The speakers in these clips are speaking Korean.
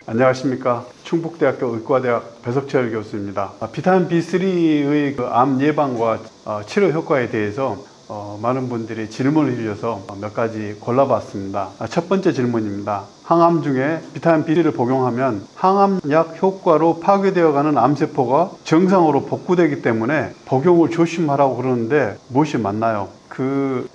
안녕하십니까. 충북대학교 의과대학 배석철 교수입니다. 비타민 B3의 암 예방과 치료 효과에 대해서 많은 분들이 질문을 주셔서 몇 가지 골라봤습니다. 첫 번째 질문입니다. 항암 중에 비타민 B3를 복용하면 항암약 효과로 파괴되어가는 암세포가 정상으로 복구되기 때문에 복용을 조심하라고 그러는데 무엇이 맞나요?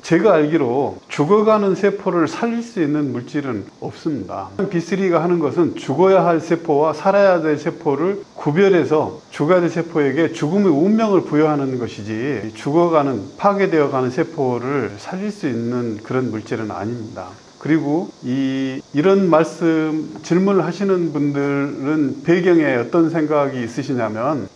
제가 알기로 죽어가는 세포를 살릴 수 있는 물질은 없습니다. B3가 하는 것은 죽어야 할 세포와 살아야 될 세포를 구별해서 죽어야 될 세포에게 죽음의 운명을 부여하는 것이지 죽어가는, 파괴되어가는 세포를 살릴 수 있는 그런 물질은 아닙니다. 그리고 이런 질문을 하시는 분들은 배경에 어떤 생각이 있으시냐면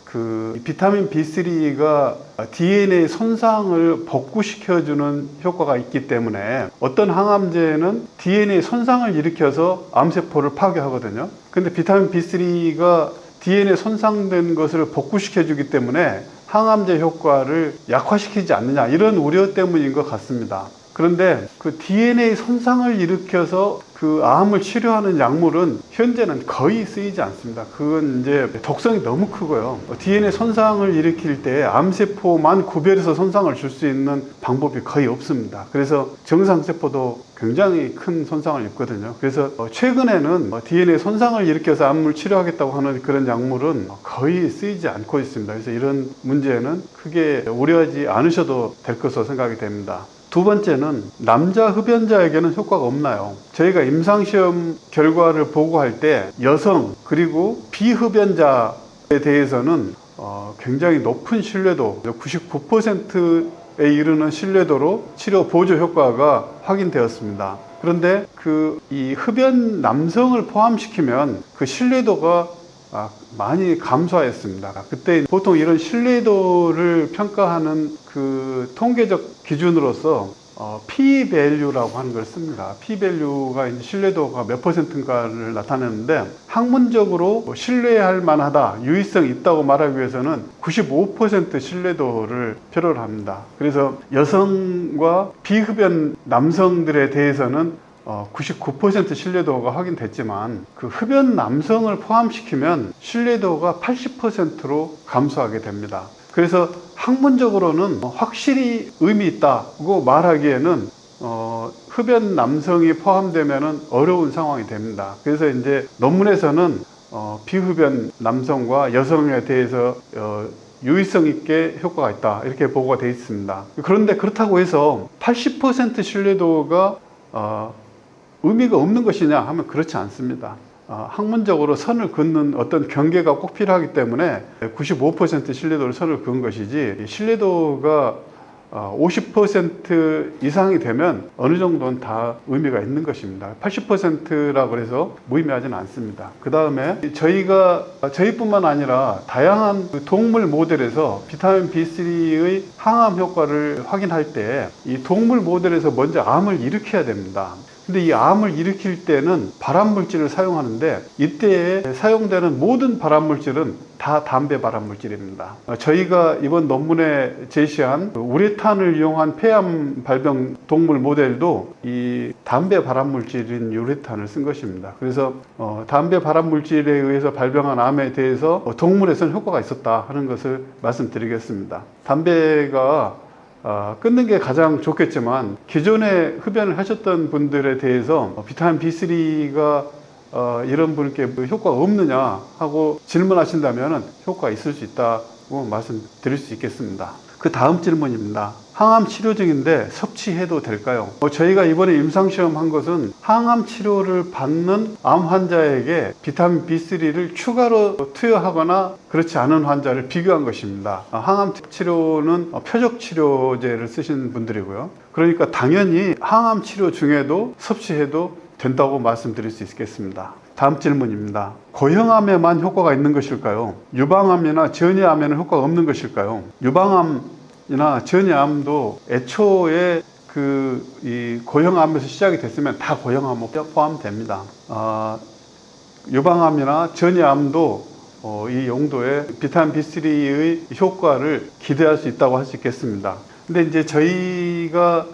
비타민 B3가 DNA 손상을 복구시켜주는 효과가 있기 때문에 어떤 항암제는 DNA 손상을 일으켜서 암세포를 파괴하거든요. 근데 비타민 B3가 DNA 손상된 것을 복구시켜주기 때문에 항암제 효과를 약화시키지 않느냐, 이런 우려 때문인 것 같습니다. 그런데 DNA 손상을 일으켜서 암을 치료하는 약물은 현재는 거의 쓰이지 않습니다. 그건 이제 독성이 너무 크고요. DNA 손상을 일으킬 때 암세포만 구별해서 손상을 줄 수 있는 방법이 거의 없습니다. 그래서 정상세포도 굉장히 큰 손상을 입거든요. 그래서 최근에는 DNA 손상을 일으켜서 암을 치료하겠다고 하는 그런 약물은 거의 쓰이지 않고 있습니다. 그래서 이런 문제는 크게 우려하지 않으셔도 될 것으로 생각이 됩니다. 두 번째는 남자 흡연자에게는 효과가 없나요? 저희가 임상시험 결과를 보고할 때 여성 그리고 비흡연자에 대해서는 굉장히 높은 신뢰도, 99%에 이르는 신뢰도로 치료 보조 효과가 확인되었습니다. 그런데 이 흡연 남성을 포함시키면 그 신뢰도가 많이 감소하였습니다. 그때 보통 이런 신뢰도를 평가하는 통계적 기준으로서 P-value라고 하는 걸 씁니다. P-value가 이제 신뢰도가 몇 %인가를 나타내는데 학문적으로 신뢰할 만하다, 유의성이 있다고 말하기 위해서는 95% 신뢰도를 필요로 합니다. 그래서 여성과 비흡연 남성들에 대해서는 99% 신뢰도가 확인됐지만 흡연 남성을 포함시키면 신뢰도가 80%로 감소하게 됩니다. 그래서 학문적으로는 확실히 의미 있다고 말하기에는 흡연 남성이 포함되면 어려운 상황이 됩니다. 그래서 이제 논문에서는 비흡연 남성과 여성에 대해서 유의성 있게 효과가 있다, 이렇게 보고가 되어 있습니다. 그런데 그렇다고 해서 80% 신뢰도가 의미가 없는 것이냐 하면 그렇지 않습니다. 학문적으로 선을 긋는 어떤 경계가 꼭 필요하기 때문에 95% 신뢰도를 선을 그은 것이지, 신뢰도가 50% 이상이 되면 어느 정도는 다 의미가 있는 것입니다. 80%라고 해서 무의미하지는 않습니다. 그 다음에 저희뿐만 아니라 다양한 동물 모델에서 비타민 B3의 항암 효과를 확인할 때 이 동물 모델에서 먼저 암을 일으켜야 됩니다. 근데 이 암을 일으킬 때는 발암물질을 사용하는데 이때 사용되는 모든 발암물질은 다 담배 발암물질입니다. 저희가 이번 논문에 제시한 우레탄을 이용한 폐암 발병 동물 모델도 이 담배 발암물질인 우레탄을 쓴 것입니다. 그래서 담배 발암물질에 의해서 발병한 암에 대해서 동물에서는 효과가 있었다 하는 것을 말씀드리겠습니다. 담배가 끊는 게 가장 좋겠지만 기존에 흡연을 하셨던 분들에 대해서 비타민 B3가 이런 분께 효과가 없느냐 하고 질문하신다면 효과가 있을 수 있다고 말씀드릴 수 있겠습니다. 그 다음 질문입니다. 항암 치료 중인데 섭취해도 될까요? 저희가 이번에 임상시험 한 것은 항암 치료를 받는 암 환자에게 비타민 B3를 추가로 투여하거나 그렇지 않은 환자를 비교한 것입니다. 항암 치료는 표적 치료제를 쓰신 분들이고요. 그러니까 당연히 항암 치료 중에도 섭취해도 된다고 말씀드릴 수 있겠습니다. 다음 질문입니다. 고형암에만 효과가 있는 것일까요? 유방암이나 전이암에는 효과가 없는 것일까요? 유방암이나 전이암도 애초에 이 고형암에서 시작이 됐으면 다 고형암에 포함됩니다. 유방암이나 전이암도 이 용도의 비타민 B3의 효과를 기대할 수 있다고 할 수 있겠습니다. 근데 이제 저희가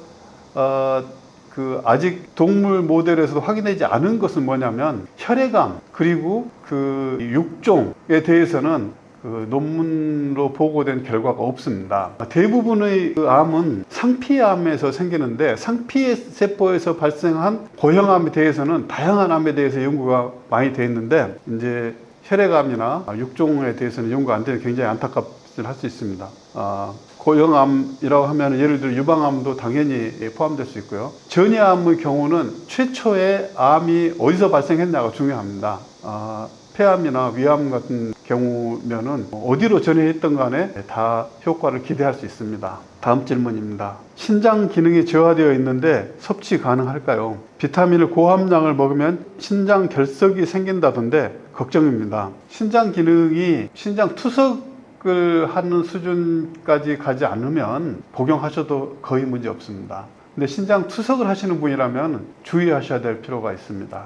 그 아직 동물 모델에서도 확인되지 않은 것은 뭐냐면 혈액암 그리고 그 육종에 대해서는 그 논문으로 보고된 결과가 없습니다. 대부분의 그 암은 상피암에서 생기는데 상피세포에서 발생한 고형암에 대해서는 다양한 암에 대해서 연구가 많이 되어 있는데 이제 혈액암이나 육종에 대해서는 연구가 안 되는 굉장히 안타깝게 할 수 있습니다. 고형암이라고 하면 예를 들어 유방암도 당연히 포함될 수 있고요. 전이암의 경우는 최초의 암이 어디서 발생했냐가 중요합니다. 폐암이나 위암 같은 경우면은 어디로 전이했던 간에 다 효과를 기대할 수 있습니다. 다음 질문입니다. 신장 기능이 저하되어 있는데 섭취 가능할까요? 비타민을 고함량을 먹으면 신장 결석이 생긴다던데 걱정입니다. 신장 기능이 신장 투석을 하는 수준까지 가지 않으면 복용하셔도 거의 문제 없습니다. 근데 신장 투석을 하시는 분이라면 주의하셔야 될 필요가 있습니다.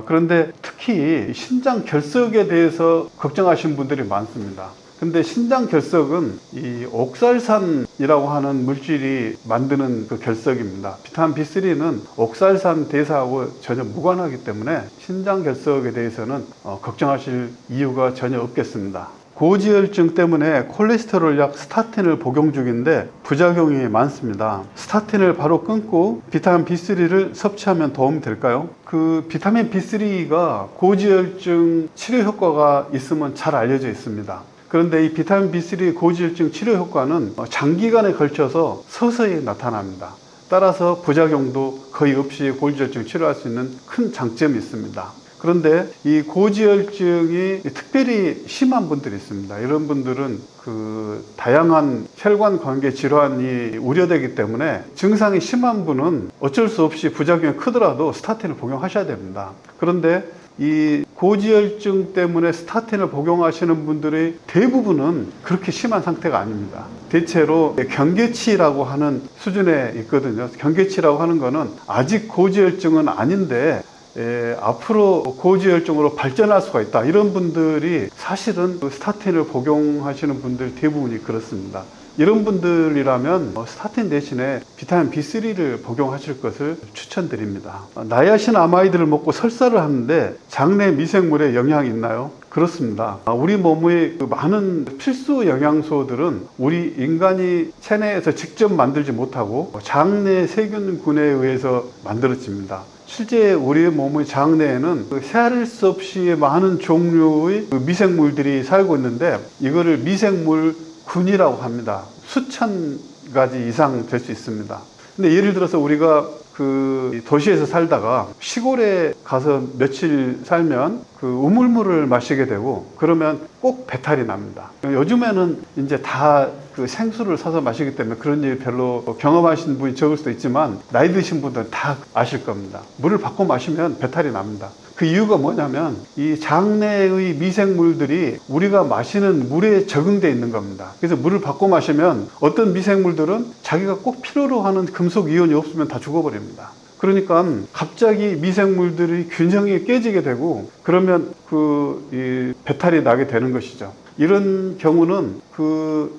그런데 특히 신장 결석에 대해서 걱정하시는 분들이 많습니다. 근데 신장 결석은 이 옥살산이라고 하는 물질이 만드는 그 결석입니다. 비타민 B3는 옥살산 대사하고 전혀 무관하기 때문에 신장 결석에 대해서는 걱정하실 이유가 전혀 없겠습니다. 고지혈증 때문에 콜레스테롤 약 스타틴을 복용 중인데 부작용이 많습니다. 스타틴을 바로 끊고 비타민 B3를 섭취하면 도움이 될까요? 그 비타민 B3가 고지혈증 치료 효과가 있으면 잘 알려져 있습니다. 그런데 이 비타민 B3 고지혈증 치료 효과는 장기간에 걸쳐서 서서히 나타납니다. 따라서 부작용도 거의 없이 고지혈증 치료할 수 있는 큰 장점이 있습니다. 그런데 이 고지혈증이 특별히 심한 분들이 있습니다. 이런 분들은 그 다양한 혈관 관계 질환이 우려되기 때문에 증상이 심한 분은 어쩔 수 없이 부작용이 크더라도 스타틴을 복용하셔야 됩니다. 그런데 이 고지혈증 때문에 스타틴을 복용하시는 분들의 대부분은 그렇게 심한 상태가 아닙니다. 대체로 경계치라고 하는 수준에 있거든요. 경계치라고 하는 거는 아직 고지혈증은 아닌데 앞으로 고지혈증으로 발전할 수가 있다. 이런 분들이 사실은 스타틴을 복용하시는 분들 대부분이 그렇습니다. 이런 분들이라면 스타틴 대신에 비타민 B3를 복용하실 것을 추천드립니다. 나야신 아마이드를 먹고 설사를 하는데 장내 미생물에 영향이 있나요? 그렇습니다. 우리 몸의 많은 필수 영양소들은 우리 인간이 체내에서 직접 만들지 못하고 장내 세균군에 의해서 만들어집니다. 실제 우리 몸의 장내에는 세할 수 없이 많은 종류의 미생물들이 살고 있는데 이거를 미생물군이라고 합니다. 수천 가지 이상 될 수 있습니다. 근데 예를 들어서 우리가 그 도시에서 살다가 시골에 가서 며칠 살면 그 우물물을 마시게 되고 그러면 꼭 배탈이 납니다. 요즘에는 이제 다 그 생수를 사서 마시기 때문에 그런 일 별로 경험하신 분이 적을 수도 있지만 나이 드신 분들은 다 아실 겁니다. 물을 바꿔 마시면 배탈이 납니다. 그 이유가 뭐냐면 이 장내의 미생물들이 우리가 마시는 물에 적응되어 있는 겁니다. 그래서 물을 바꿔 마시면 어떤 미생물들은 자기가 꼭 필요로 하는 금속 이온이 없으면 다 죽어버립니다. 그러니까 갑자기 미생물들이 균형이 깨지게 되고 그러면 이 배탈이 나게 되는 것이죠. 이런 경우는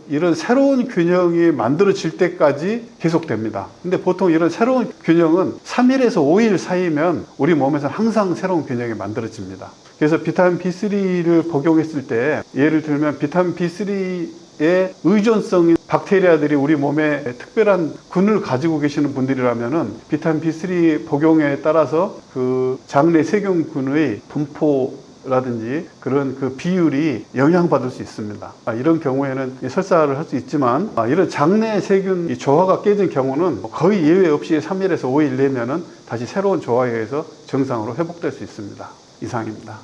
이런 새로운 균형이 만들어질 때까지 계속됩니다. 근데 보통 이런 새로운 균형은 3일에서 5일 사이면 우리 몸에서 항상 새로운 균형이 만들어집니다. 그래서 비타민 B3를 복용했을 때 예를 들면 비타민 B3의 의존성인 박테리아들이 우리 몸에 특별한 균을 가지고 계시는 분들이라면은 비타민 B3 복용에 따라서 그 장내 세균군의 분포라든지 그런 그 비율이 영향받을 수 있습니다. 이런 경우에는 설사를 할 수 있지만 이런 장내 세균 조화가 깨진 경우는 거의 예외 없이 3일에서 5일 내면은 다시 새로운 조화에 의해서 정상으로 회복될 수 있습니다. 이상입니다.